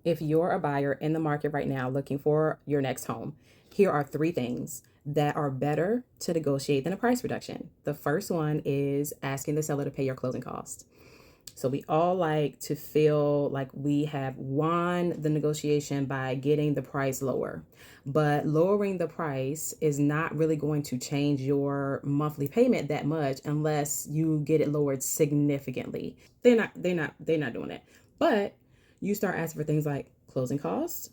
If you're a buyer in the market right now looking for your next home, here are three things that are better to negotiate than a price reduction. The first one is asking the seller to pay your closing costs. So we all like to feel like we have won the negotiation by getting the price lower. But lowering the price is not really going to change your monthly payment that much unless you get it lowered significantly. They're not doing it. But you start asking for things like closing costs.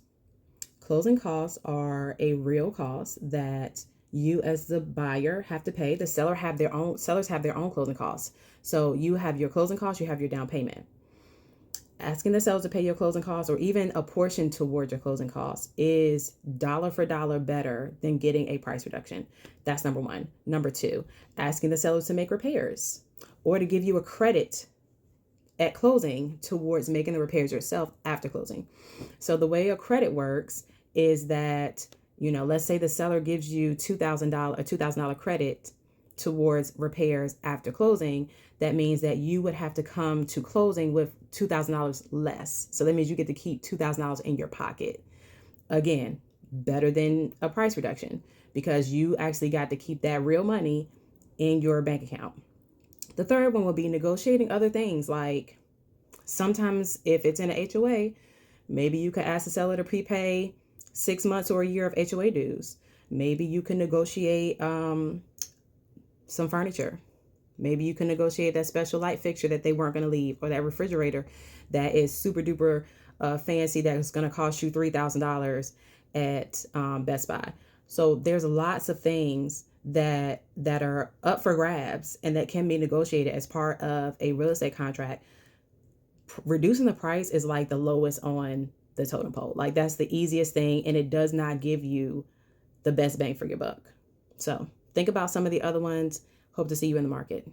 Closing costs are a real cost that you as the buyer have to pay. The sellers have their own closing costs. So you have your closing costs, you have your down payment. Asking the seller to pay your closing costs or even a portion towards your closing costs is dollar for dollar better than getting a price reduction. That's number one. Number two, asking the seller to make repairs or to give you a credit at closing towards making the repairs yourself after closing. So the way a credit works is that, let's say the seller gives you $2,000 credit towards repairs after closing. That means that you would have to come to closing with $2,000 less. So that means you get to keep $2,000 in your pocket. Again, better than a price reduction because you actually got to keep that real money in your bank account. The third one will be negotiating other things, like sometimes if it's in an HOA, maybe you could ask the seller to prepay 6 months or a year of HOA dues. Maybe you can negotiate some furniture. Maybe you can negotiate that special light fixture that they weren't going to leave, or that refrigerator that is super duper fancy that is going to cost you $3,000 at Best Buy. So there's lots of things that are up for grabs and that can be negotiated as part of a real estate contract. Reducing the price is like the lowest on the totem pole. Like that's the easiest thing, and it does not give you the best bang for your buck. So think about some of the other ones. Hope to see you in the market.